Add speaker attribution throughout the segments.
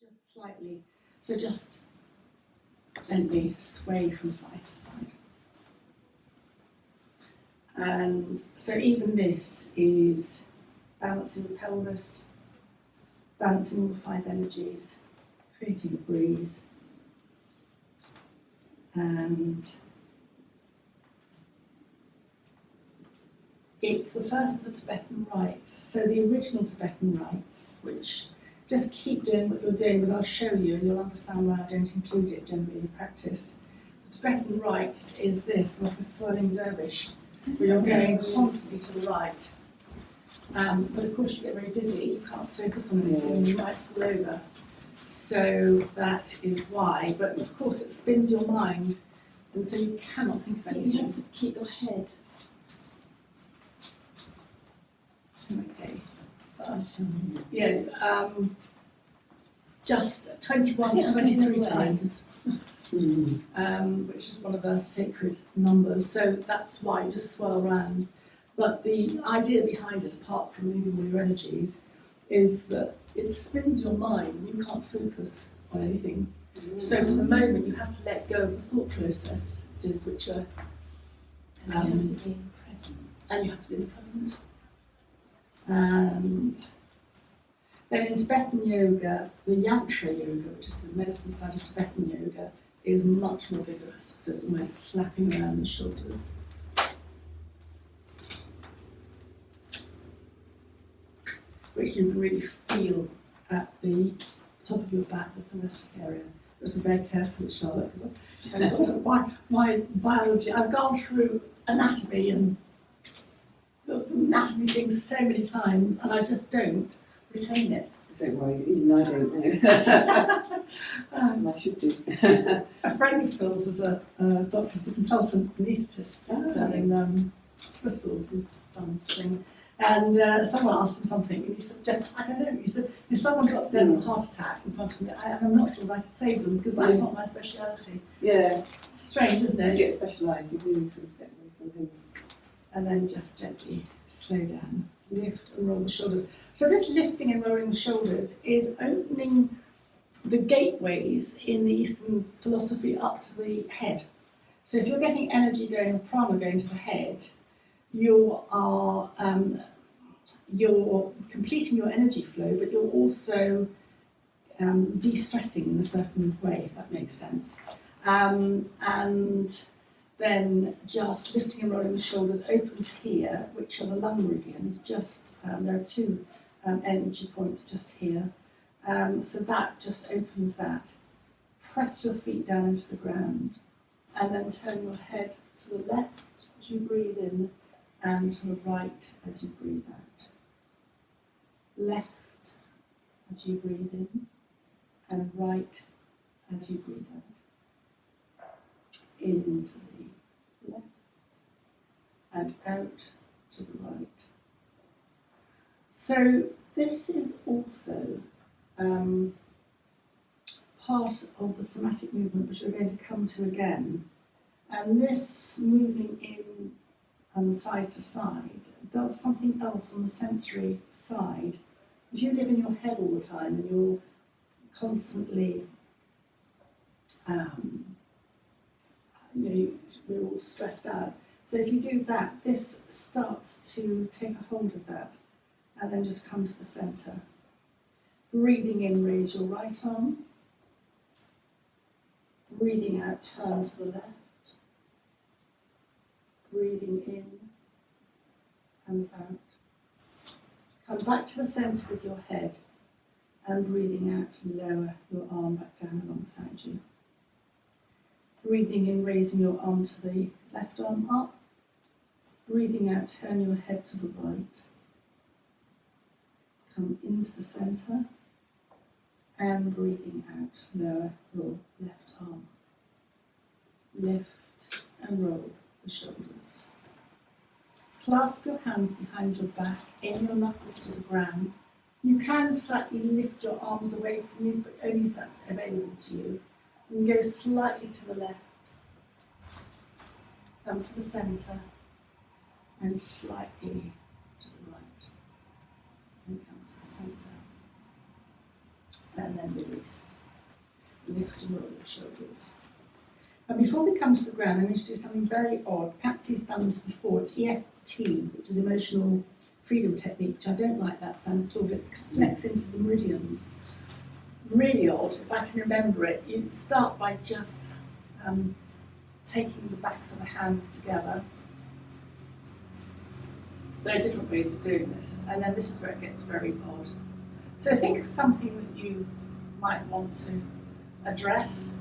Speaker 1: just slightly. So just gently sway from side to side. And so even this is balancing the pelvis, balancing all the 5 energies, creating a breeze. And it's the first of the Tibetan rites. So the original Tibetan rites, which just keep doing what you're doing, but I'll show you and you'll understand why I don't include it generally in practice. The Tibetan rites is this, like a swirling dervish, where you're going constantly to the right. But of course you get very dizzy, you can't focus on anything, you might fall over. So that is why, but of course it spins your mind, and so you cannot think of anything.
Speaker 2: You have to keep your head.
Speaker 1: Okay. Yeah, just 21 to 23 times, which is one of our sacred numbers. So that's why you just swirl around. But the idea behind it, apart from moving all your energies, is that it spins your mind. You can't focus on anything. So for the moment, you have to let go of the thought processes, which are.
Speaker 2: And you have to be in the present.
Speaker 1: And you have to be in the present. And then in Tibetan yoga, the yantra yoga, which is the medicine side of Tibetan yoga, is much more vigorous. So it's almost slapping around the shoulders. Which you can really feel at the top of your back, the thoracic area. Just be very careful with Charlotte, because my biology, I've gone through anatomy and anatomy things so many times, and I just don't retain it.
Speaker 3: Don't worry, even I don't know. And I should do.
Speaker 1: A friend of Phil's is a doctor, he's a consultant anaesthetist down in Bristol, who's done this thing. And someone asked him something, and he said, I don't know, he said, if someone drops dead of a heart attack in front of me, I'm not sure if I could save them, because that's not my speciality.
Speaker 3: Yeah.
Speaker 1: It's strange, isn't it?
Speaker 3: You get specialised, you really sort of get away from things.
Speaker 1: And then just gently slow down, lift and roll the shoulders. So this lifting and rolling the shoulders is opening the gateways in the Eastern philosophy up to the head. So if you're getting energy going, prana going to the head, you're completing your energy flow, but you're also de-stressing in a certain way, if that makes sense. And then just lifting and rolling the shoulders opens here, which are the lung meridians. Just there are 2 energy points just here. So that just opens that. Press your feet down into the ground, and then turn your head to the left as you breathe in, and to the right as you breathe out. Left as you breathe in, and right as you breathe out. Into the left, and out to the right. So this is also part of the somatic movement, which we're going to come to again. And this moving in side to side does something else on the sensory side. If you live in your head all the time and you're constantly, we're all stressed out. So if you do that, this starts to take a hold of that, and then just come to the centre. Breathing in, raise your right arm. Breathing out, turn to the left. Breathing in and out. Come back to the centre with your head, and breathing out, lower your arm back down alongside you. Breathing in, raising your arm to the left arm up. Breathing out, turn your head to the right. Come into the centre, and breathing out, lower your left arm. Lift and roll the shoulders. Clasp your hands behind your back, aim your knuckles to the ground. You can slightly lift your arms away from you, but only if that's available to you. And go slightly to the left, come to the centre, and slightly to the right, and come to the centre. and then release. Lift and roll your shoulders. And before we come to the ground, I need to do something very odd. Patsy's done this before. It's EFT, which is Emotional Freedom Technique, which I don't like that sound at all. It connects into the meridians. Really odd, if I can remember it. You start by just taking the backs of the hands together. There are different ways of doing this, and then this is where it gets very odd. So think of something that you might want to address,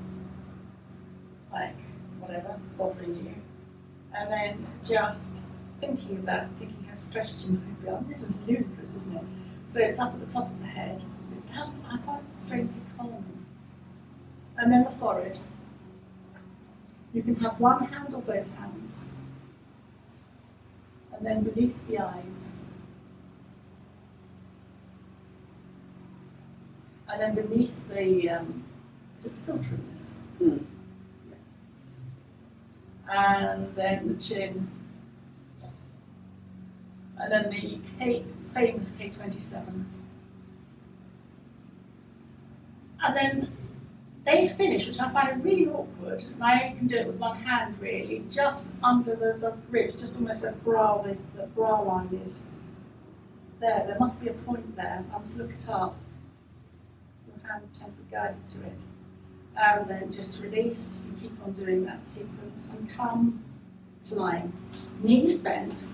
Speaker 1: like whatever is bothering you, and then just thinking of that, thinking how stressed you might be. I mean, this is ludicrous, isn't it? So it's up at the top of the head. It does, I find it strangely calming. And then the forehead. You can have one hand or both hands. And then beneath the eyes. And then beneath the, is it the filter in this?
Speaker 3: Mm.
Speaker 1: And then the chin. And then the famous K27. And then they finish, which I find really awkward, and I only can do it with one hand really, just under the ribs, just almost where the bra line is. There must be a point there. I must look it up. Your hand can be guided to it. And then just release, you keep on doing that sequence, and come to lying. Knees bent,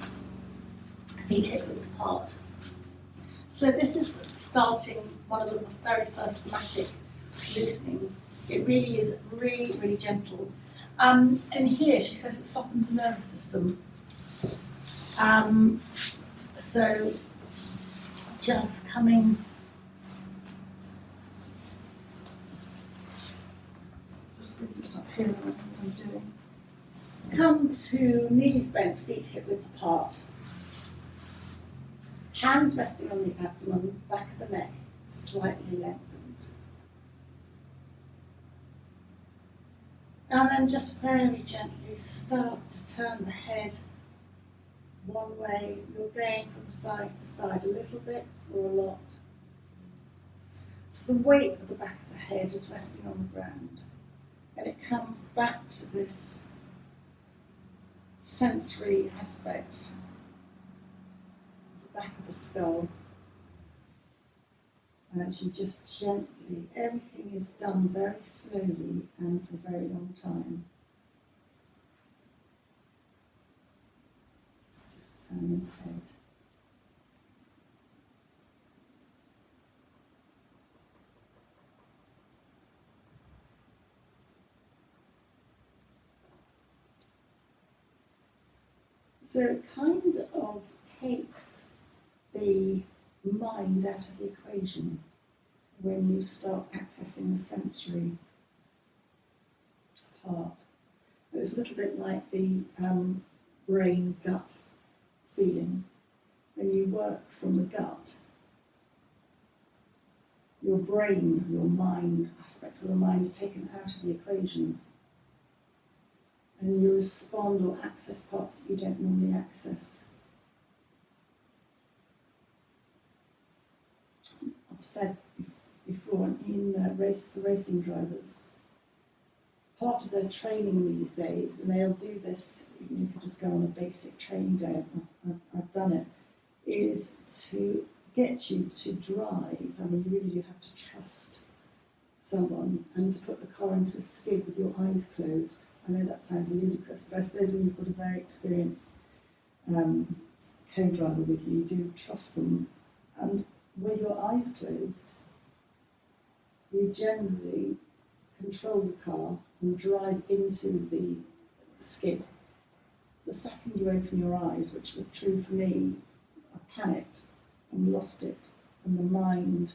Speaker 1: feet hip width apart. So this is starting one of the very first somatic listening. It really is really, really gentle. And here she says it softens the nervous system. So just coming, just bring this up here, what I'm doing. Come to knees bent, feet hip width apart. Hands resting on the abdomen, back of the neck, slightly lengthened. And then just very gently start to turn the head one way. You're going from side to side a little bit or a lot. So the weight of the back of the head is resting on the ground. And it comes back to this sensory aspect of the back of the skull. And as you just gently, everything is done very slowly and for a very long time. Just turning the head. So it kind of takes the mind out of the equation when you start accessing the sensory part. It's a little bit like the brain-gut feeling. When you work from the gut, your brain, your mind, aspects of the mind are taken out of the equation. And you respond or access parts that you don't normally access. I've said before in the racing drivers, part of their training these days, and they'll do this even if you just go on a basic training day, I've done it, is to get you to drive. I mean, you really do have to trust someone and to put the car into a skid with your eyes closed. I know that sounds ludicrous, but I suppose when you've got a very experienced co-driver with you, you do trust them. And with your eyes closed, you generally control the car and drive into the skid. The second you open your eyes, which was true for me, I panicked and lost it, and the mind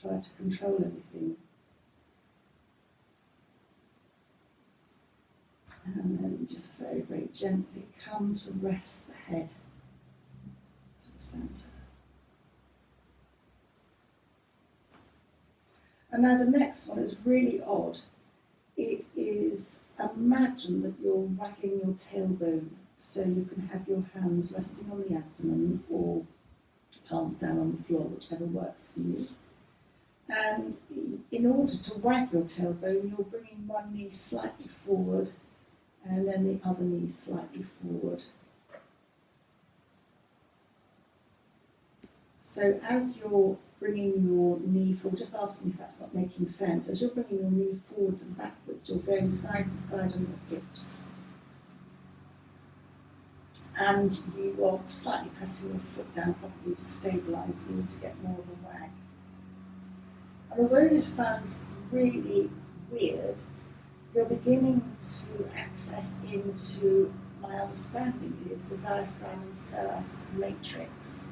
Speaker 1: tried to control everything. And then just very, very gently come to rest the head to the centre. And now the next one is really odd. It is, imagine that you're wagging your tailbone, so you can have your hands resting on the abdomen or palms down on the floor, whichever works for you. And in order to wag your tailbone, you're bringing one knee slightly forward and then the other knee slightly forward. So as you're bringing your knee forward, just ask me if that's not making sense. As you're bringing your knee forwards and backwards, you're going side to side on your hips. And you are slightly pressing your foot down, probably to stabilise you to get more of a wag. And although this sounds really weird, you're beginning to access into, my understanding is, the diaphragm and psoas matrix,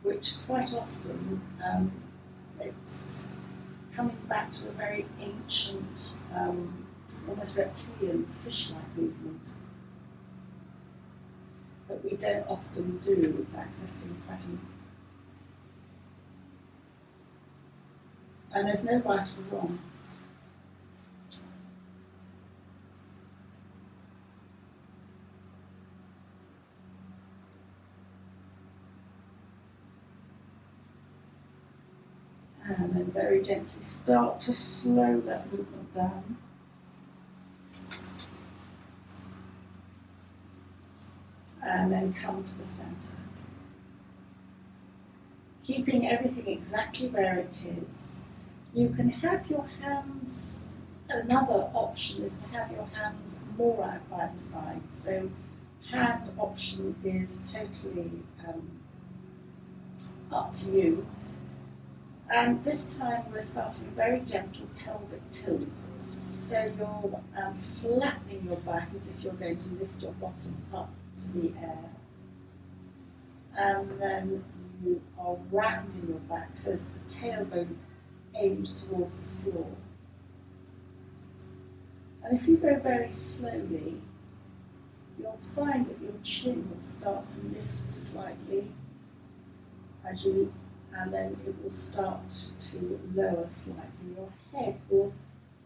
Speaker 1: which quite often it's coming back to a very ancient, almost reptilian, fish-like movement that we don't often do. It's accessing quite an... And there's no right or wrong. And then very gently start to slow that movement down. And then come to the centre. Keeping everything exactly where it is. You can have your hands, another option is to have your hands more out by the side. So hand option is totally up to you. And this time we're starting a very gentle pelvic tilt. So you're flattening your back as if you're going to lift your bottom up to the air. And then you are rounding your back so as the tailbone aims towards the floor. And if you go very slowly, you'll find that your chin will start to lift slightly as you, and then it will start to lower slightly. Your head will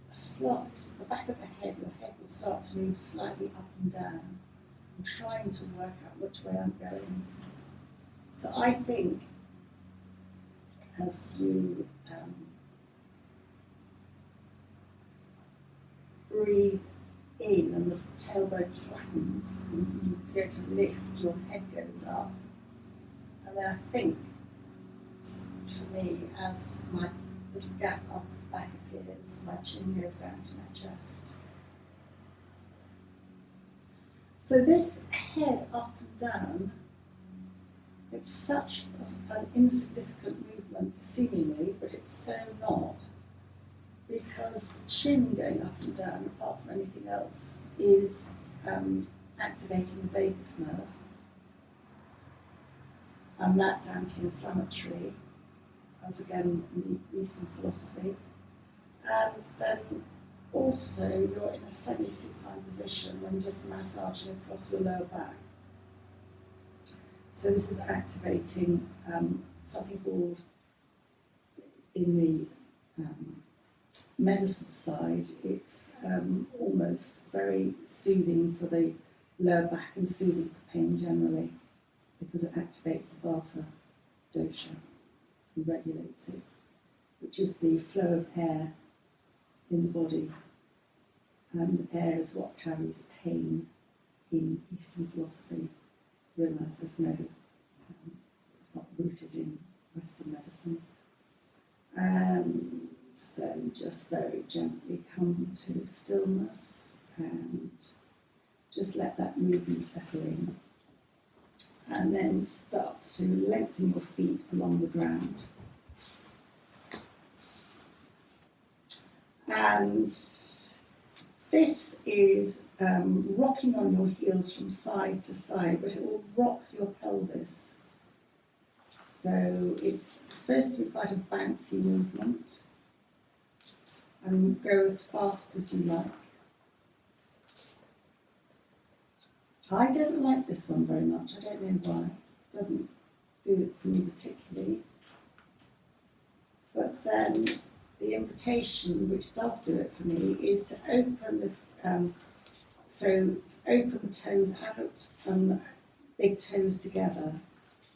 Speaker 1: the back of the head, your head will start to move slightly up and down. I'm trying to work out which way I'm going. So I think as you breathe in and the tailbone flattens and you go to lift, your head goes up. And then I think, for me, as my little gap up the back appears, my chin goes down to my chest. So this head up and down, it's such an insignificant movement, seemingly, but it's so not, because the chin going up and down, apart from anything else, is activating the vagus nerve, and that's anti-inflammatory, as again in the Eastern philosophy. And then also you're in a semi-supine position when just massaging across your lower back. So this is activating something called, in the medicine side, it's almost very soothing for the lower back and soothing for pain generally, because it activates the Vata dosha and regulates it, which is the flow of air in the body. And air is what carries pain in Eastern philosophy. Realise there's no, it's not rooted in Western medicine. And then just very gently come to stillness and just let that movement settle in. And then start to lengthen your feet along the ground. And this is rocking on your heels from side to side, but it will rock your pelvis. So it's supposed to be quite a bouncy movement. And go as fast as you like. I don't like this one very much. I don't know why. It doesn't do it for me particularly. But then the invitation, which does do it for me, is to open the open the toes out and big toes together,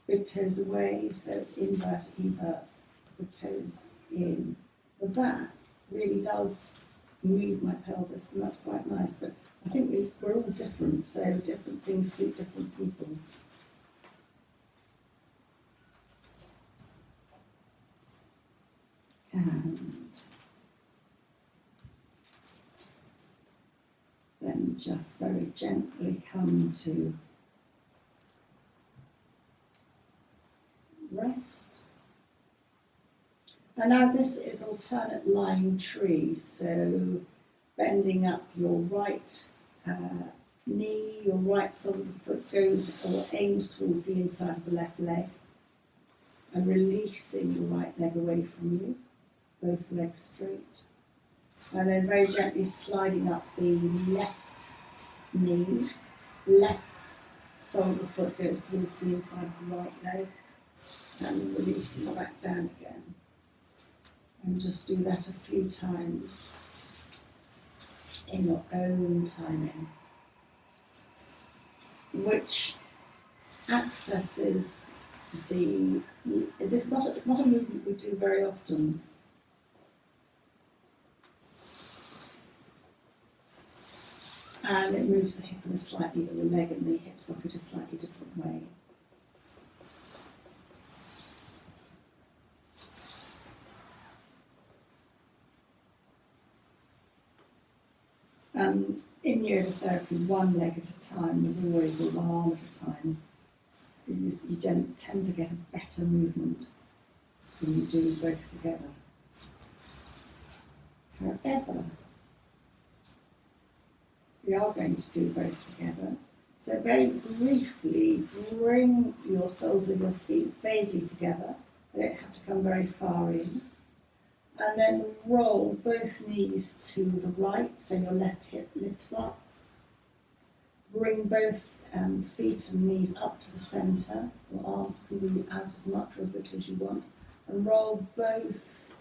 Speaker 1: big toes away. So it's invert, evert, the toes in. But that really does move my pelvis, and that's quite nice. But I think we're all different, so different things suit different people. And then just very gently come to rest. And now this is alternate lying tree, so bending up your right knee, your right sole of the foot goes or aimed towards the inside of the left leg, and releasing your right leg away from you, both legs straight. And then very gently sliding up the left knee, left sole of the foot goes towards the inside of the right leg, and releasing back down again. And just do that a few times in your own timing, which accesses it's not a movement we do very often. And it moves the hip in a slightly, the leg and the hip socket a slightly different way. And in yoga therapy, one leg at a time is always, or one arm at a time, because you don't tend to get a better movement than you do both together. However, we are going to do both together. So very briefly, bring your soles of your feet vaguely together. They don't have to come very far in. And then roll both knees to the right, so your left hip lifts up. Bring both feet and knees up to the centre. Your arms can be out as much or as little as you want. And roll both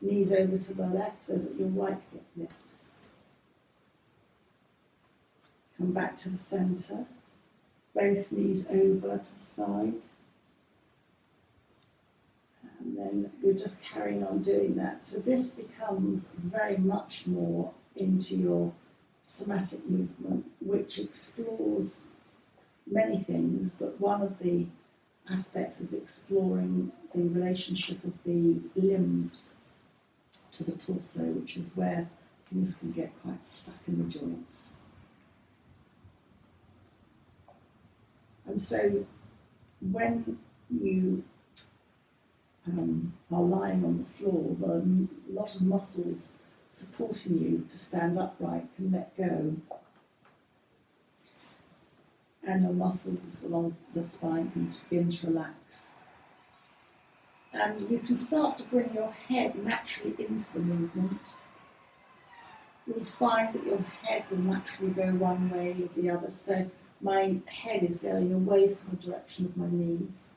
Speaker 1: knees over to the left so that your right hip lifts. Come back to the centre. Both knees over to the side. And then we're just carrying on doing that. So this becomes very much more into your somatic movement, which explores many things, but one of the aspects is exploring the relationship of the limbs to the torso, which is where things can get quite stuck in the joints. And so when you are lying on the floor, a lot of muscles supporting you to stand upright can let go. And your muscles along the spine can begin to relax. And you can start to bring your head naturally into the movement. You'll find that your head will naturally go one way or the other. So my head is going away from the direction of my knees.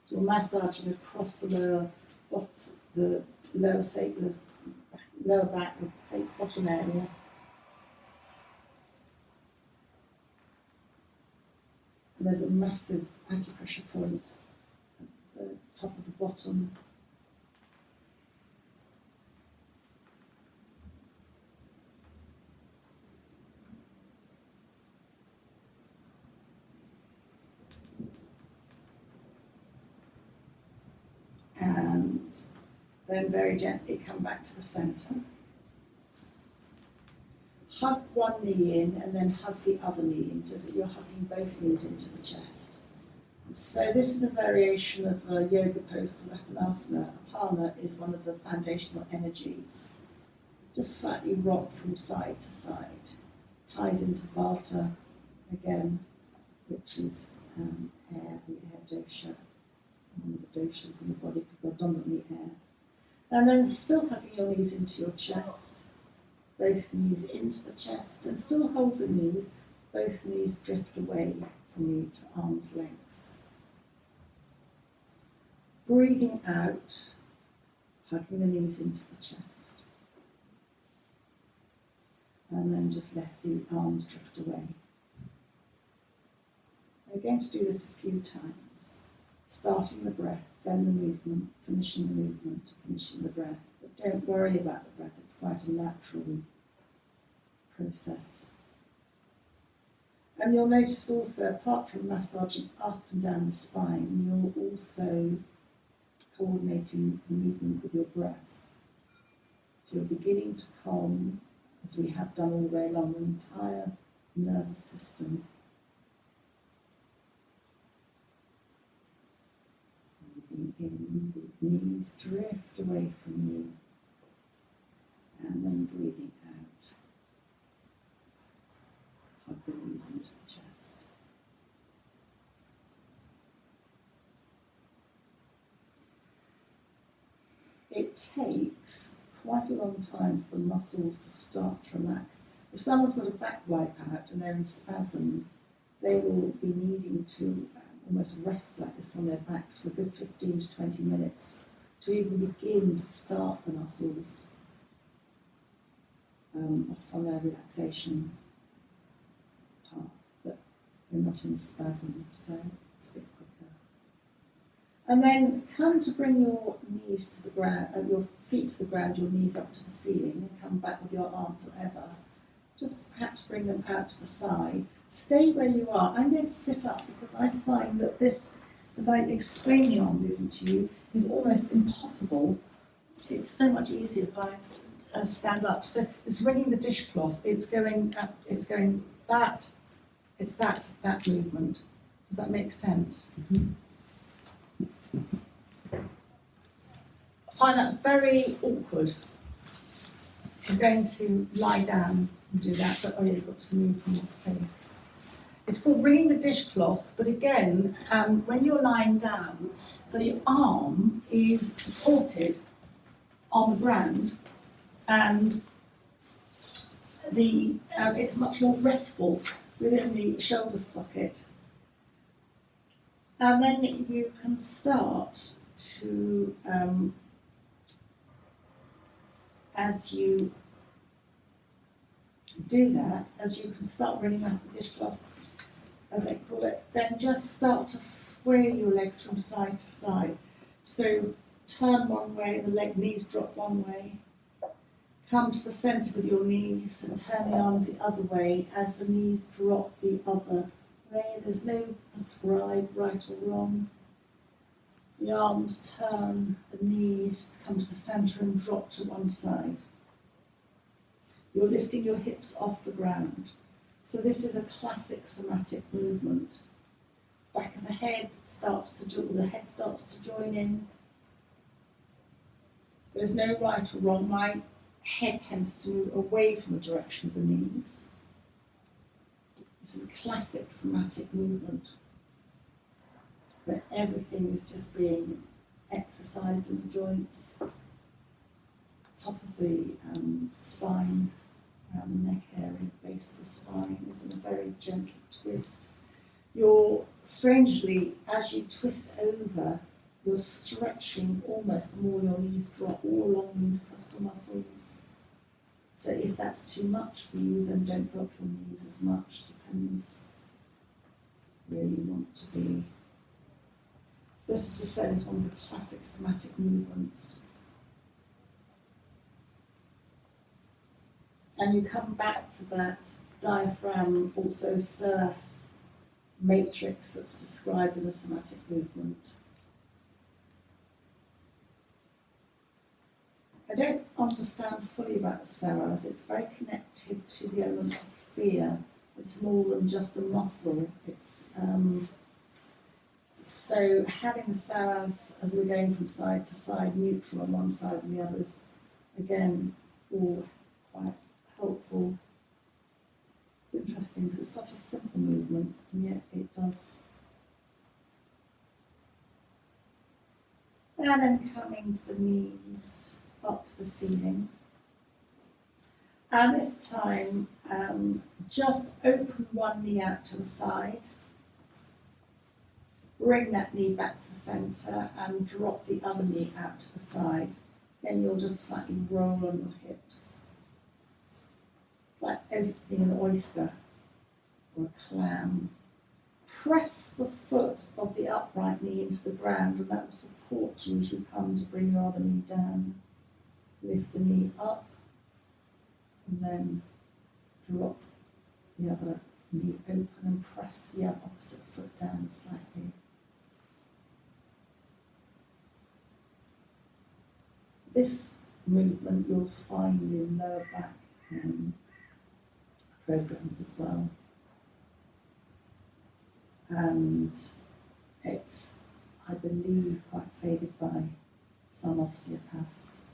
Speaker 1: So we're massaging across the lower bottom, the lower sacrum, lower back, the bottom area. And there's a massive acupressure point at the top of the bottom. And then very gently come back to the centre. Hug one knee in and then hug the other knee in so that you're hugging both knees into the chest. So this is a variation of a yoga pose called Apanasana. Apana is one of the foundational energies. Just slightly rock from side to side. Ties into Vata again, which is air, the air dosha. One of the doshas in the body, predominantly air. And then still hugging your knees into your chest, both knees into the chest, and still hold the knees, both knees drift away from you to arm's length. Breathing out, hugging the knees into the chest. And then just let the arms drift away. We're going to do this a few times. starting the breath, then the movement, finishing the movement, finishing the breath. But don't worry about the breath, it's quite a natural process. And you'll notice also, apart from massaging up and down the spine, you're also coordinating the movement with your breath. So you're beginning to calm, as we have done all the way along, the entire nervous system. Breathing in, the knees drift away from you, and then breathing out. Hug the knees into the chest. It takes quite a long time for the muscles to start to relax. If someone's got a back wipe out and they're in spasm, they will be needing to almost rest like this on their backs for a good 15 to 20 minutes to even begin to start the muscles off on their relaxation path. But we're not in spasm, so it's a bit quicker. And then come to bring your knees to the ground, your feet to the ground, your knees up to the ceiling, and come back with your arms whatever. Just perhaps bring them out to the side. Stay where you are. I'm going to sit up because I find that this, as I'm explaining our movement to you, is almost impossible. It's so much easier if I stand up. So it's ringing the dishcloth. It's going up. It's going that. It's that movement. Does that make sense? Mm-hmm. I find that very awkward. I'm going to lie down and do that, but you've got to move from your space. It's called ringing the dishcloth, but again, when you're lying down, the arm is supported on the ground, and it's much more restful within the shoulder socket. And then you can start to, as you do that, as you can start ringing up the dishcloth, as they call it, then just start to sway your legs from side to side. So turn one way, the knees drop one way, come to the centre with your knees and turn the arms the other way as the knees drop the other way. There's no prescribed right or wrong. The arms turn, the knees come to the centre and drop to one side. You're lifting your hips off the ground. So this is a classic somatic movement. Back of the head starts to join in. There's no right or wrong. My head tends to move away from the direction of the knees. This is a classic somatic movement where everything is just being exercised in the joints, top of the spine, around the neck area, base of the spine is in a very gentle twist. You're, strangely, as you twist over, you're stretching almost the more your knees drop all along the intercostal muscles. So if that's too much for you, then don't drop your knees as much. Depends where you want to be. This, as I said, is one of the classic somatic movements. And you come back to that diaphragm, also psoas matrix that's described in the somatic movement. I don't understand fully about the psoas. It's very connected to the elements of fear. It's more than just a muscle. It's so having the psoas as we're going from side to side, neutral on one side and the other, is again all quite helpful. It's interesting because it's such a simple movement, and yet it does. And then coming to the knees, up to the ceiling. And this time, just open one knee out to the side. Bring that knee back to centre and drop the other knee out to the side. Then you'll just slightly roll on your hips. It's like opening an oyster or a clam, press the foot of the upright knee into the ground, and that will support you as you come to bring your other knee down. Lift the knee up, and then drop the other knee open and press the opposite foot down slightly. This movement you'll find in lower back programs as well. And it's, I believe, quite favoured by some osteopaths.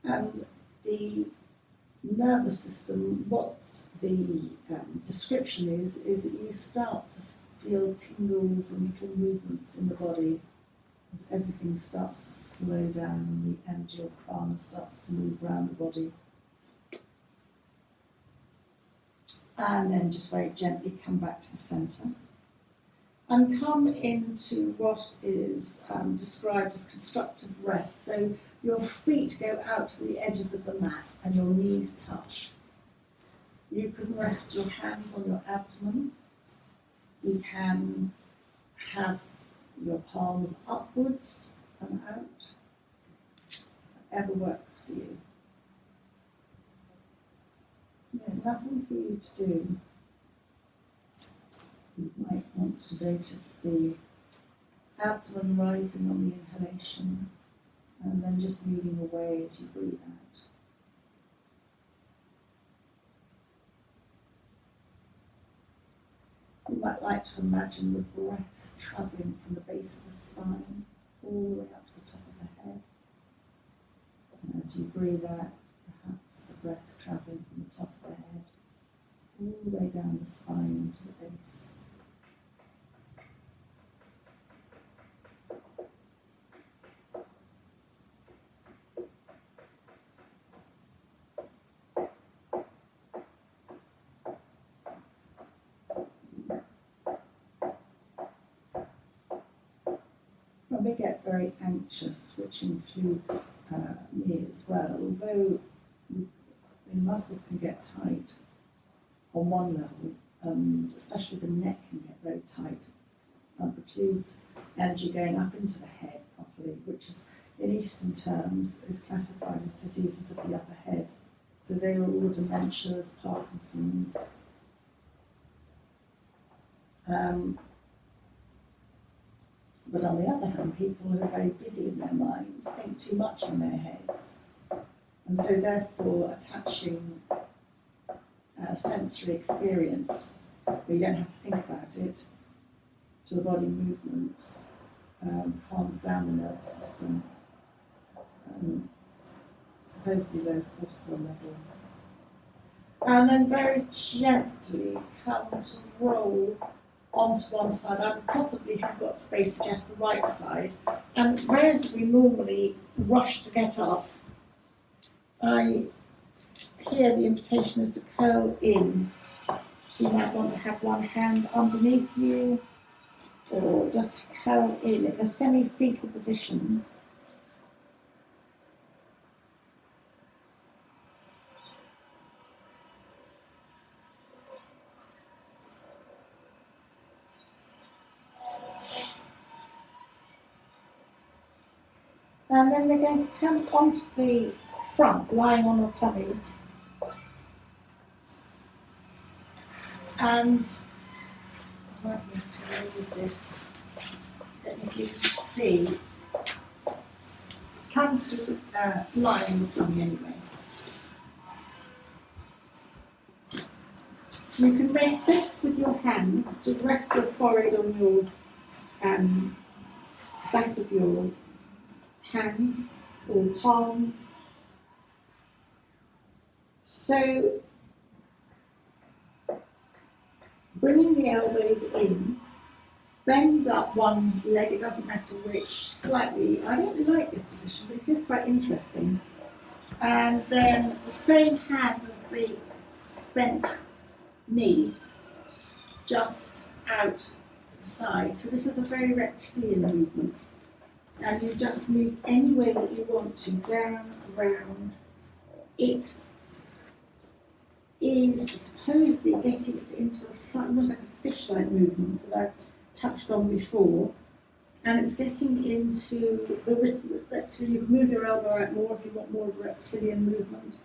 Speaker 1: And the nervous system, what the description is that you start to feel tingles and little movements in the body as everything starts to slow down and the energy of prana starts to move around the body. And then just very gently come back to the centre. And come into what is described as constructive rest. So your feet go out to the edges of the mat and your knees touch. You can rest your hands on your abdomen. You can have your palms upwards and out. Whatever works for you. There's nothing for you to do. You might want to notice the abdomen rising on the inhalation and then just moving away as you breathe out. You might like to imagine the breath travelling from the base of the spine all the way up to the top of the head. And as you breathe out, perhaps the breath travelling from the top of the head all the way down the spine into the base. When we get very anxious, which includes me as well, although the muscles can get tight on one level, especially the neck can get very tight, precludes energy going up into the head properly, which is, in Eastern terms, is classified as diseases of the upper head. So they are all dementias, Parkinson's. But on the other hand, people who are very busy in their minds think too much in their heads. And so therefore attaching sensory experience, where you don't have to think about it, to the body movements, calms down the nervous system, supposedly lowers cortisol levels. And then very gently come to roll onto one side. I would possibly, if you've got space, suggest the right side. And whereas we normally rush to get up, I hear the invitation is to curl in. So you might want to have one hand underneath you, or just curl in a semi-fetal position. And then we're going to come onto the front, lying on our tummies. And I might need to move this. I don't know if you can see. Come to lie on the tummy anyway. You can make fists with your hands to rest your forehead on your back of your hands or palms. So bringing the elbows in, bend up one leg, it doesn't matter which, slightly. I don't like this position, but it is quite interesting. And then the same hand as the bent knee, just out the side. So this is a very reptilian movement. And you just move any way that you want to, down, around. It is supposedly getting it into almost like a fish-like movement that I've touched on before. And it's getting into the reptilian. You can move your elbow out more if you want more of a reptilian movement.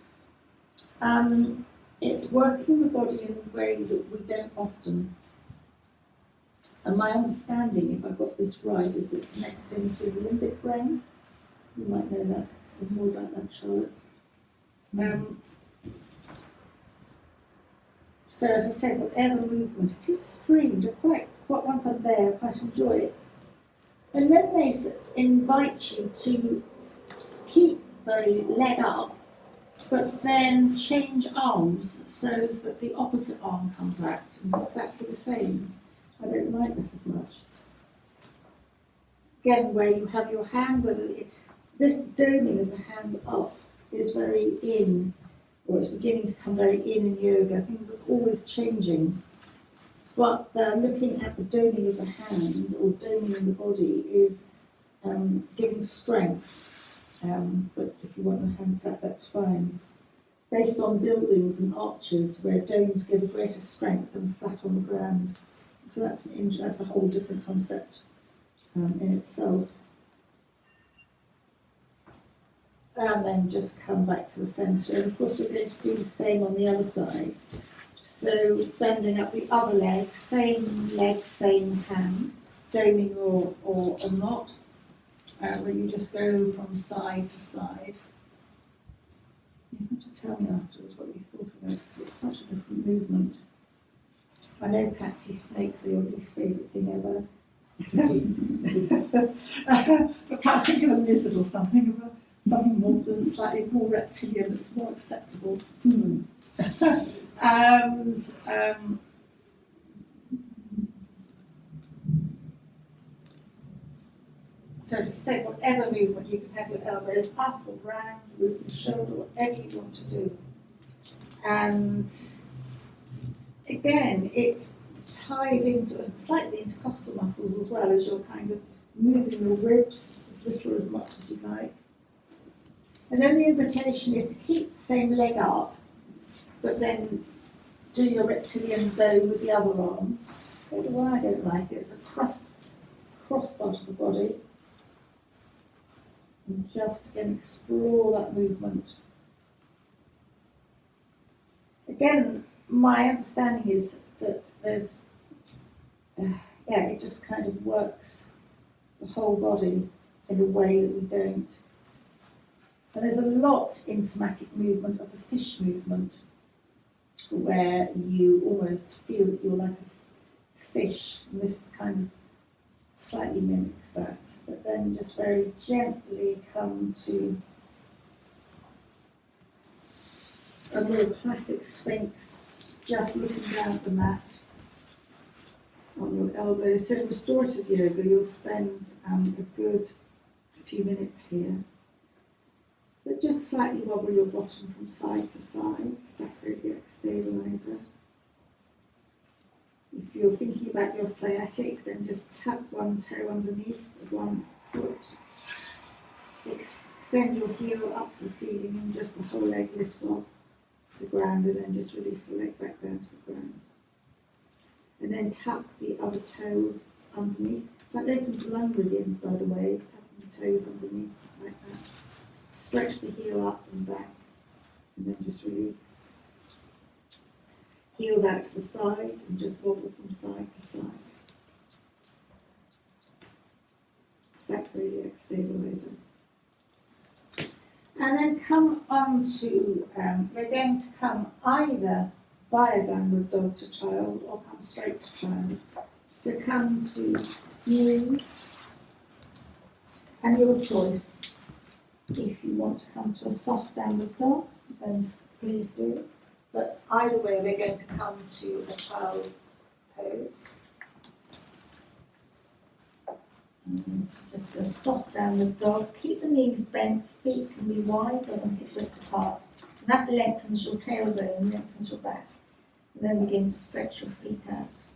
Speaker 1: It's working the body in a way that we don't often. And my understanding, if I've got this right, is that it connects into the limbic brain. You might know that, or more about that, Charlotte. So as I said, whatever movement, it is strange. Once I'm there, I quite enjoy it. And then they invite you to keep the leg up, but then change arms so that the opposite arm comes out and exactly the same. I don't like that as much. Again, where you have your hand, this doming of the hand up is very in, or it's beginning to come very in yoga. Things are always changing. But looking at the doming of the hand or doming in the body is giving strength. But if you want the hand flat, that's fine. Based on buildings and arches where domes give a greater strength than flat on the ground. So that's a whole different concept in itself. And then just come back to the centre. And of course we're going to do the same on the other side. So bending up the other leg, same hand, doming or not. Where you just go from side to side. You have to tell me afterwards what you thought of it, because it's such a different movement. I know Patsy snakes are your least favourite thing ever. But perhaps think of a lizard or something more slightly more reptilian that's more acceptable. And so as I say, whatever movement, you can have your elbows up or round, root the shoulder, whatever you want to do. And again, it ties slightly into intercostal muscles as well, as you're kind of moving your ribs as little or as much as you like. And then the invitation is to keep the same leg up, but then do your reptilian dome with the other arm. I don't know why I don't like it. It's a cross part of the body. And just again explore that movement. Again, my understanding is that there's, it just kind of works the whole body in a way that we don't. And there's a lot in somatic movement of the fish movement, where you almost feel that you're like a fish, and this kind of slightly mimics that, but then just very gently come to a real classic sphinx, just looking down at the mat on your elbows. So in restorative yoga, you'll spend a good few minutes here. But just slightly wobble your bottom from side to side, sacroiliac stabilizer. If you're thinking about your sciatic, then just tap one toe underneath with one foot. Extend your heel up to the ceiling and just the whole leg lifts off the ground, and then just release the leg back down to the ground. And then tuck the other toes underneath. That opens the lung meridians, by the way, tucking the toes underneath like that. Stretch the heel up and back, and then just release. Heels out to the side, and just wobble from side to side. Sacroiliac stabilizer. And then come on to, we're going to come either via downward dog to child or come straight to child. So come to knees, and your choice. If you want to come to a soft downward dog, then please do. But either way, we're going to come to a child's pose. And just a soft downward dog. Keep the knees bent, feet can be wide and hip width apart. And that lengthens your tailbone, lengthens your back. And then begin to stretch your feet out.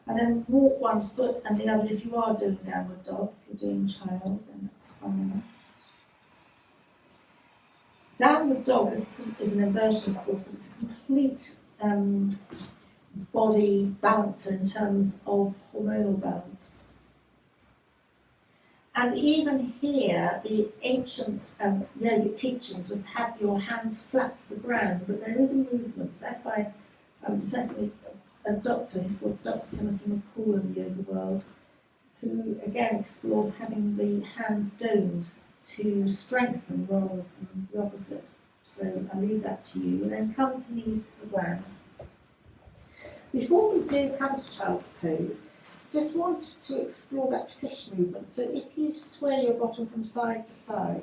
Speaker 1: And then walk one foot and the other if you are doing downward dog. If you're doing child, then that's fine. Downward dog is an inversion, of course, but it's a complete body balancer in terms of hormonal balance. And even here, the ancient yogic teachings was to have your hands flat to the ground, but there is a movement set by certainly a doctor, he's called Dr. Timothy McCall in the yoga world, who again explores having the hands domed to strengthen rather than the opposite. So I'll leave that to you. And then come to knees to the ground. Before we do come to child's pose, just want to explore that fish movement. So if you sway your bottom from side to side,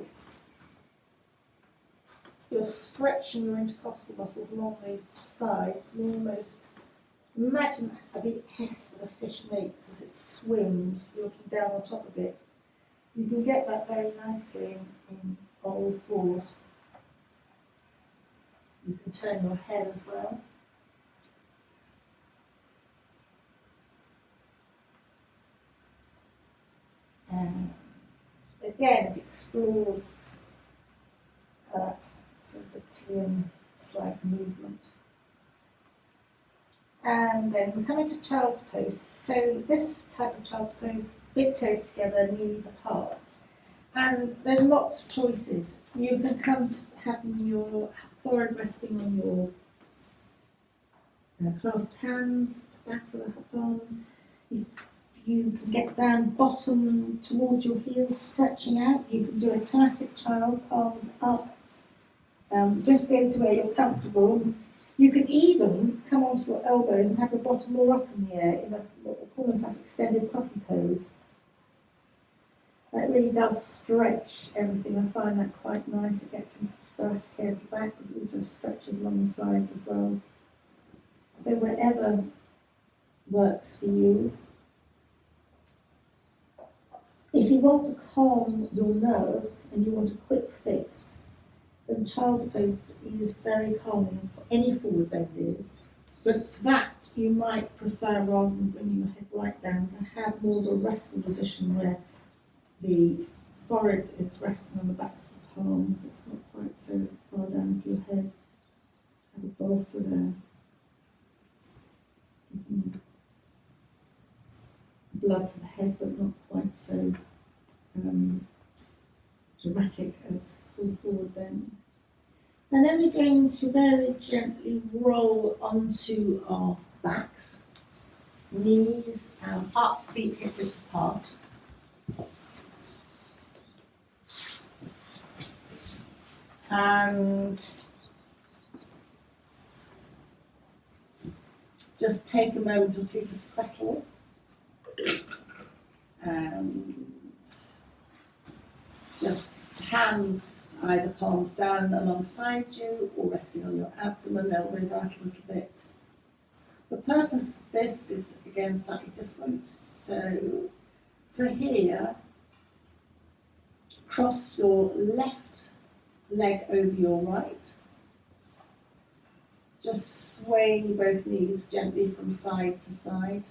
Speaker 1: you're stretching your intercostal muscles along the side. You almost imagine the hiss that a fish makes as it swims, looking down on top of it. You can get that very nicely in all fours. You can turn your head as well. Again, it explores that sort of reptilian slight movement. And then we come into child's pose. So this type of child's pose, big toes together, knees apart. And there are lots of choices. You can come to having your forehead resting on your clasped hands, backs of the palms. You can get down bottom towards your heels, stretching out. You can do a classic child, palms up. Just go to where you're comfortable. You can even come onto your elbows and have your bottom more up in the air in almost like extended puppy pose. That really does stretch everything. I find that quite nice. It gets into the thoracic area of the back, but it also stretches along the sides as well. So wherever works for you. If you want to calm your nerves and you want a quick fix, then child's pose is very calming for any forward bend is. But for that, you might prefer, rather than bringing your head right down, to have more of a restful position where the forehead is resting on the backs of the palms. It's not quite so far down for your head. Have a bolster there. Blood to the head, but not quite so dramatic as full forward bend. And then we're going to very gently roll onto our backs, knees up, feet hip width apart. And just take a moment or two to settle. And just hands either palms down alongside you or resting on your abdomen, elbows out a little bit. The purpose of this is again slightly different. So for here, cross your left leg over your right. Just sway both knees gently from side to side.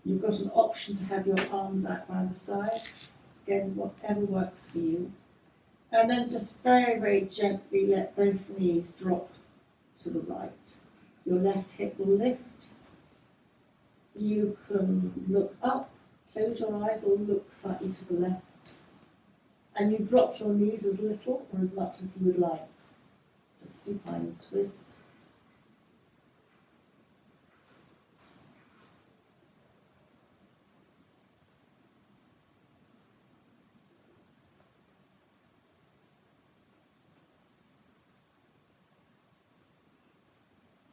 Speaker 1: You've got an option to have your arms out by the side. Again, whatever works for you. And then just very, very gently let both knees drop to the right. Your left hip will lift. You can look up, close your eyes, or look slightly to the left. And you drop your knees as little or as much as you would like. It's a supine twist.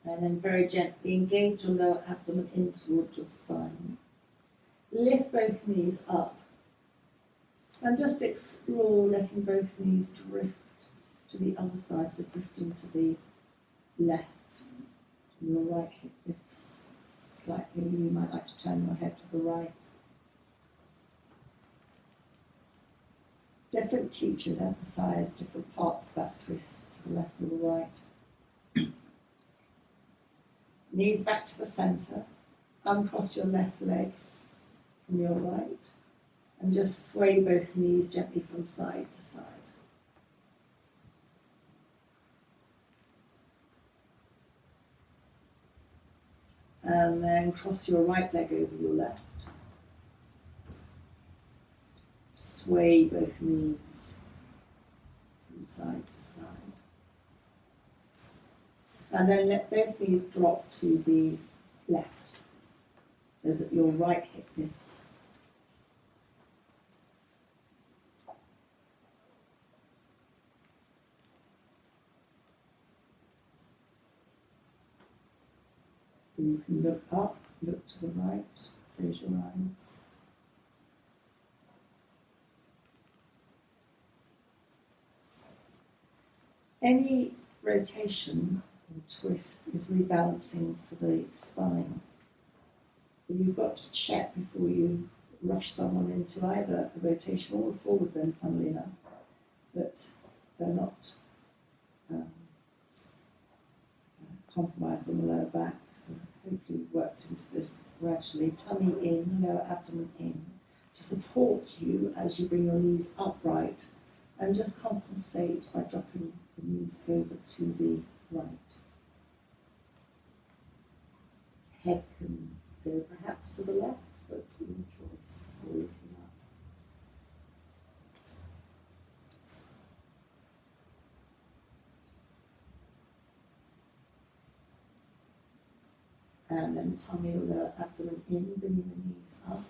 Speaker 1: And then very gently engage your lower abdomen in towards your spine. Lift both knees up. And just explore letting both knees drift to the other side, so drifting to the left. Your right hip lifts slightly. You might like to turn your head to the right. Different teachers emphasise different parts of that twist, to the left or the right. Knees back to the centre, uncross your left leg from your right, and just sway both knees gently from side to side. And then cross your right leg over your left. Sway both knees from side to side. And then let both knees drop to the left, so that your right hip lifts. You can look up, look to the right, close your eyes. Any rotation or twist is rebalancing for the spine. But you've got to check before you rush someone into either a rotation or a forward bend, funnily enough, that they're not compromised on the lower back. So hopefully we've worked into this gradually. Tummy in, lower abdomen in, to support you as you bring your knees upright, and just compensate by dropping the knees over to the right. Head can go perhaps to the left, but your choice, or looking up. And then tummy or lower abdomen in, bringing the knees up.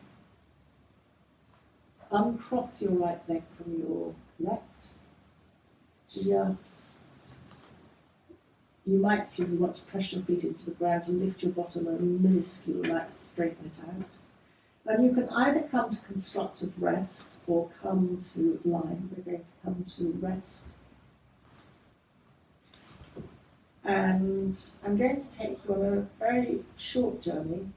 Speaker 1: Uncross your right leg from your left. Just, you might feel you want to press your feet into the ground to lift your bottom a minuscule amount to straighten it out. And you can either come to constructive rest or come to line. We're going to come to rest. And I'm going to take you on a very short journey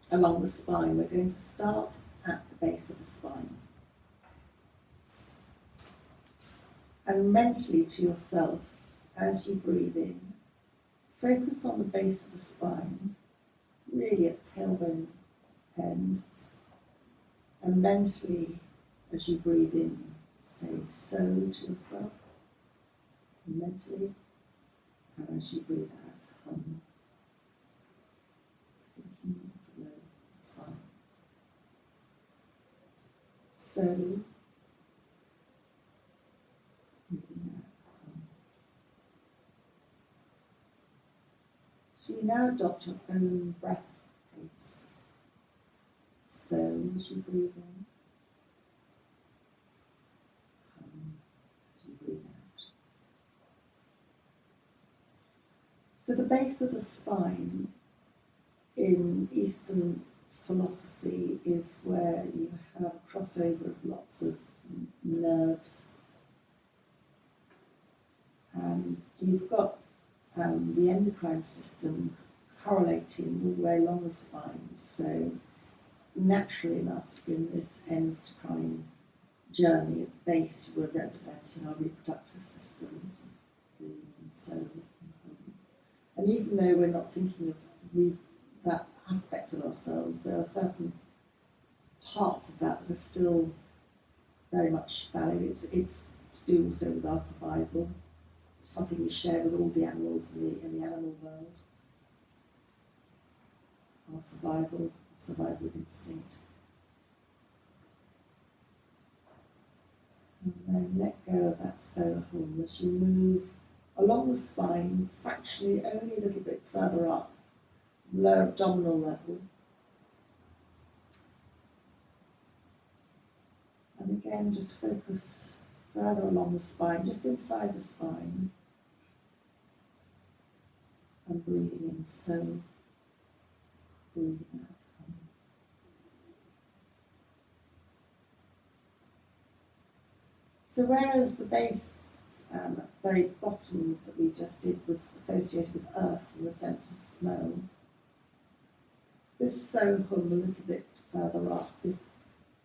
Speaker 1: along the spine. We're going to start at the base of the spine. And mentally to yourself, as you breathe in, focus on the base of the spine, really at the tailbone end, and mentally, as you breathe in, say so to yourself, and mentally, and as you breathe out, hum, thinking of the low spine. So, breathing out, hum. So you now adopt your own breath pace. So as you breathe in, hum as you breathe out. So the base of the spine in Eastern philosophy is where you have a crossover of lots of nerves. You've got the endocrine system correlating all the way along the spine. So naturally enough, in this endocrine journey at the base, we're representing our reproductive systems and so on. And even though we're not thinking of that aspect of ourselves, there are certain parts of that are still very much valid. It's to do also with our survival, something we share with all the animals in the animal world. Our survival instinct. And then let go of that solar hum as you move along the spine, fractionally only a little bit further up, lower abdominal level. And again, just focus further along the spine, just inside the spine. And breathing in, so breathing out. So whereas the base at the very bottom that we just did was associated with earth and the sense of smell, this so hum a little bit further up is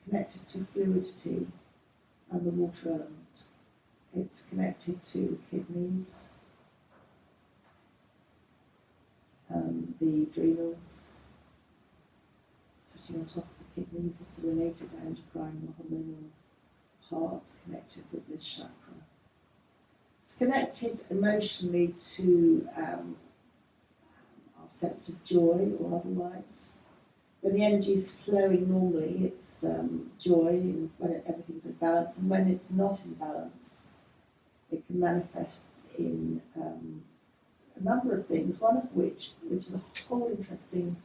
Speaker 1: connected to fluidity and the water element. It's connected to kidneys, the adrenals. Sitting on top of the kidneys is the related endocrine or hormonal heart connected with this chakra. It's connected emotionally to our sense of joy or otherwise. When the energy is flowing normally, it's joy, and when everything's in balance, and when it's not in balance, it can manifest in a number of things, one of which is a whole interesting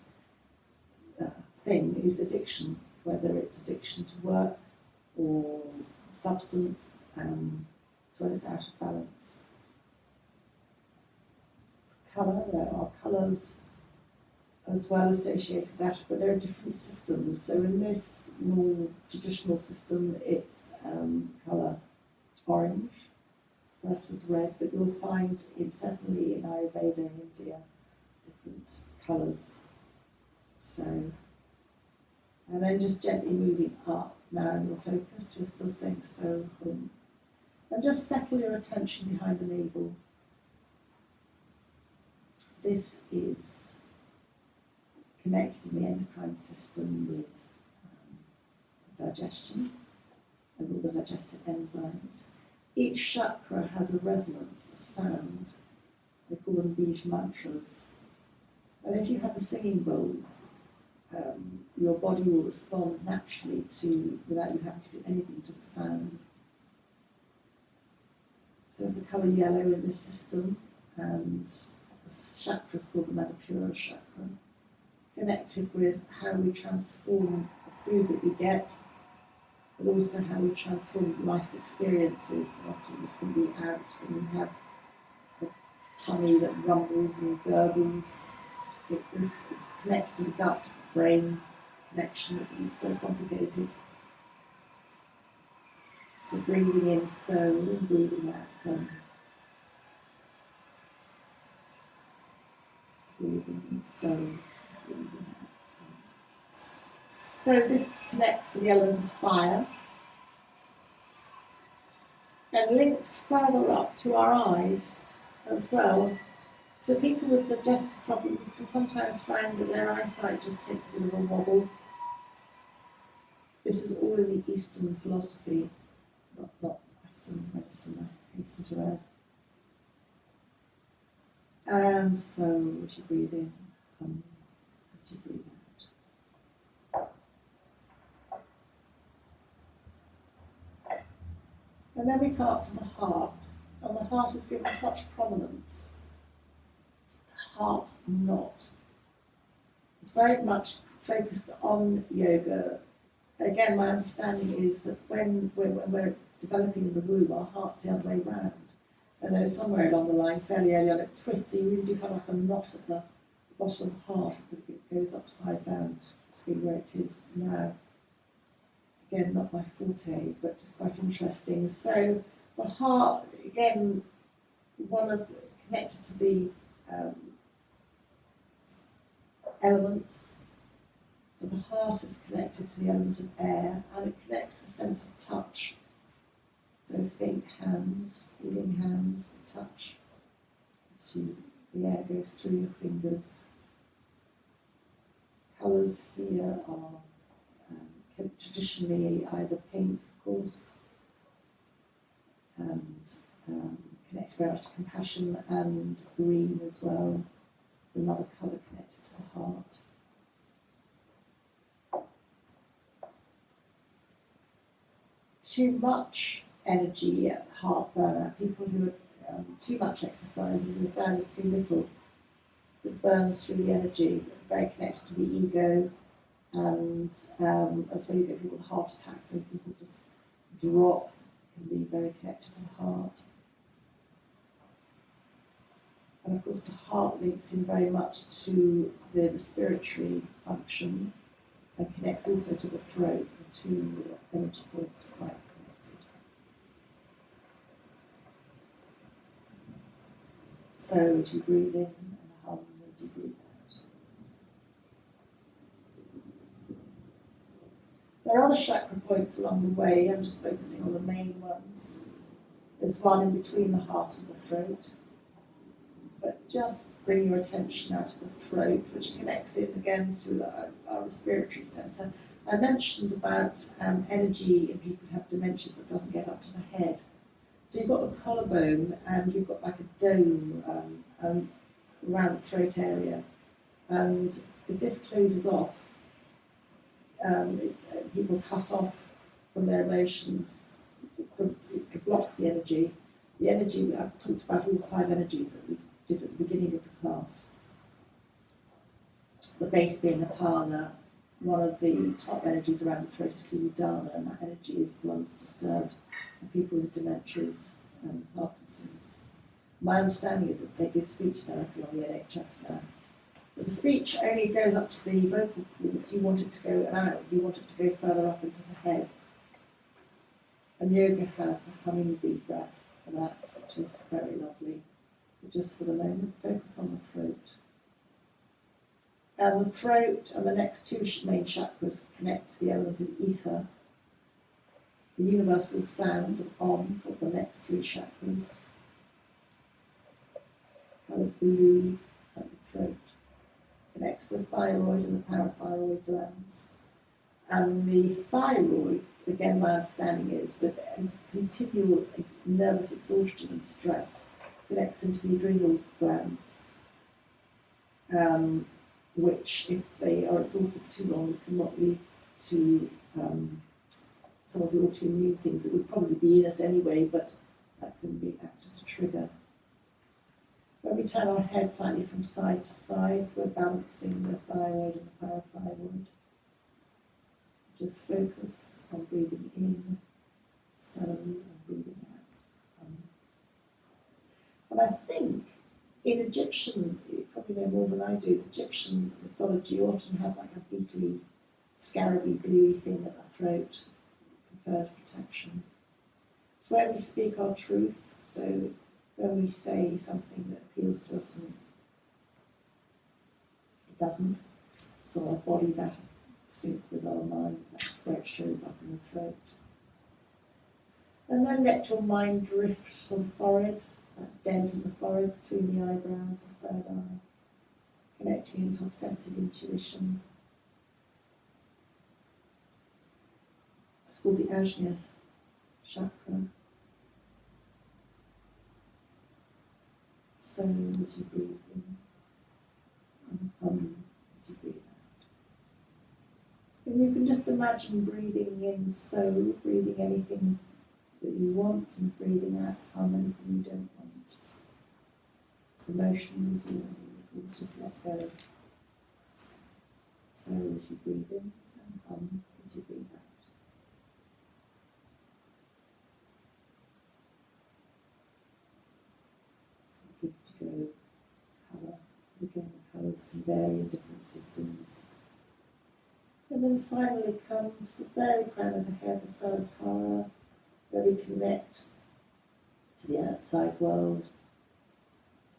Speaker 1: thing, is addiction, whether it's addiction to work or substance, so when it's out of balance. Colour, there are colours as well associated with that, but there are different systems. So in this more traditional system, it's colour orange. First was red, but you'll find certainly in Ayurveda in India different colours. So, and then just gently moving up now in your focus, we're still saying so home. And just settle your attention behind the navel. This is connected in the endocrine system with digestion and all the digestive enzymes. Each chakra has a resonance, a sound. They call them Bij mantras. And if you have the singing bowls, your body will respond naturally without you having to do anything to the sound. So there's the colour yellow in this system, and the chakra is called the Metapura Chakra, connected with how we transform the food that we get, but also how we transform life's experiences. Often this can be out when we have a tummy that rumbles and gurgles. It's connected to the gut-brain connection that is so complicated. So breathing in so and breathing out home. Breathing in so, breathing out home. So this connects to the element of fire and links further up to our eyes as well. So people with digestive problems can sometimes find that their eyesight just takes a bit of a wobble. This is all in the Eastern philosophy, not Western medicine, I hasten to add. And so as you breathe in, as you breathe out. And then we come up to the heart, and the heart is given such prominence. Heart knot. It's very much focused on yoga. Again, my understanding is that when we're developing in the womb, our heart's the other way round. And then somewhere along the line, fairly early on, it twists, so you really do have like a knot at the bottom of the heart. It goes upside down to be where it is now. Again, not my forte, but just quite interesting. So the heart, again, connected to the elements. So the heart is connected to the element of air, and it connects the sense of touch. So think hands, healing hands, touch. As the air goes through your fingers. Colours here are traditionally either pink, of course, and connected very much to compassion, and green as well. There's another colour connected to the heart. Too much energy at the heart burner. People who are too much exercise is as bad as too little, because it burns through the energy. Very connected to the ego, and as well you get people with heart attacks, when people just drop, it can be very connected to the heart. And of course the heart links in very much to the respiratory function and connects also to the throat. The two energy points are quite connected. So as you breathe in and hum as you breathe out. There are other chakra points along the way, I'm just focusing on the main ones. There's one in between the heart and the throat. But just bring your attention out to the throat, which connects it again to our respiratory centre. I mentioned about energy in people who have dementias that doesn't get up to the head. So you've got the collarbone and you've got like a dome around the throat area. And if this closes off, people cut off from their emotions. It blocks the energy. The energy, I've talked about all the 5 energies that we did at the beginning of the class. The base being Apana, one of the top energies around the throat is Udana, and that energy is the one that's disturbed in people with dementias and Parkinson's. My understanding is that they give speech therapy on the NHS now. But the speech only goes up to the vocal cords. You want it to go out, you want it to go further up into the head. And yoga has the humming bee breath for that, which is very lovely. But just for the moment, focus on the throat. And the throat and the next 2 main chakras connect to the element of ether, the universal sound of Om for the next 3 chakras, kind of blue at the throat, connects the thyroid and the parathyroid glands. And the thyroid, again, my understanding is that continual nervous exhaustion and stress connects into the adrenal glands, which, if they are exhausted for too long, can not lead to some of the autoimmune things that would probably be in us anyway, but that can be act as a trigger. When we turn our head slightly from side to side, we're balancing the thyroid and the parathyroid. Just focus on breathing in, so, and breathing out. And I think in Egyptian, you probably know more than I do, Egyptian mythology often have like a beetly, scaraby, bluey thing at the throat, confers protection. It's where we speak our truth, so when we say something that appeals to us and it doesn't, so our body's out of sync with our mind, that's where it shows up in the throat. And then let your mind drift on the forehead, that dent in the forehead between the eyebrows, the third eye, connecting into our sense of intuition. It's called the Ajna Chakra. So as you breathe in, and hum as you breathe out. And you can just imagine breathing in so, breathing anything that you want, and breathing out hum anything you don't want. Emotions or things, just let go. So as you breathe in, and hum as you breathe out. Good to go. Colour. Again, the colours can vary in different systems. And then finally come to the very crown of the head, the Sahasrara, where we connect to the outside world.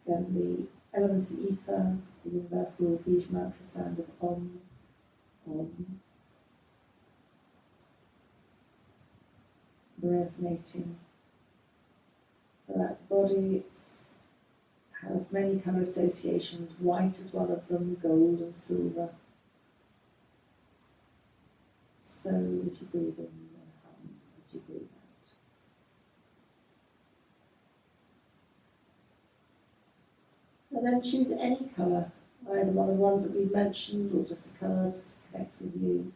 Speaker 1: Then the element of ether, the universal Bij mantra sound of Om, Om, resonating throughout the body. It has many colour associations. White is one of them, gold and silver. So as you breathe in and hum as you breathe out. And then choose any colour, either one of the ones that we've mentioned or just a colour to connect with you.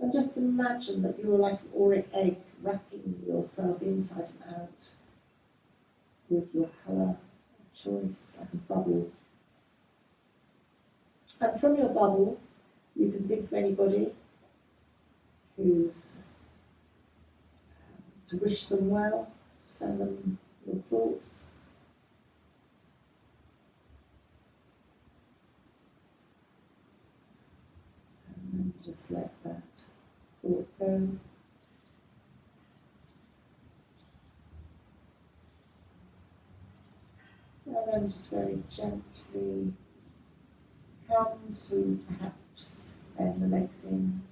Speaker 1: And just imagine that you're like an auric egg, wrapping yourself inside and out with your colour of choice, like a bubble. And from your bubble, you can think of anybody who's to wish them well, to send them your thoughts. And then just let that thought go. And then just very gently come to perhaps bend the legs in.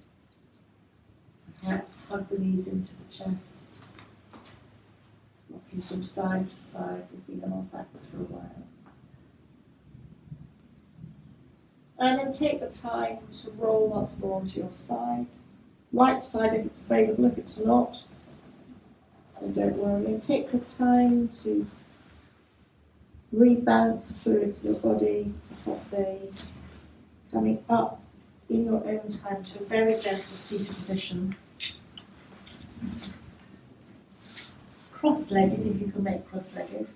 Speaker 4: Perhaps hug the knees into the chest. Rocking from side to side. We've been on our backs for a while. And then take the time to roll once more onto your side. Right side if it's available, if it's not, then don't worry. And take your time to rebalance the fluids in your body to hot day, coming up in your own time to a very gentle seated position. Cross-legged, if you can make cross-legged.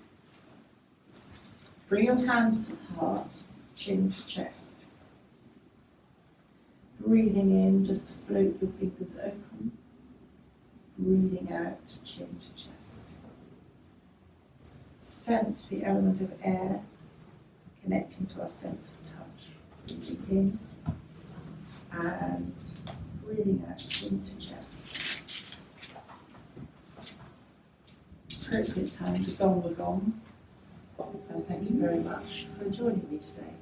Speaker 4: Bring your hands to the heart, chin to chest. Breathing in, just to float your fingers open. Breathing out, chin to chest. Sense the element of air connecting to our sense of touch. Breathing in and breathing out, chin to chest. Appropriate time to gong the gong. And thank you very much for joining me today.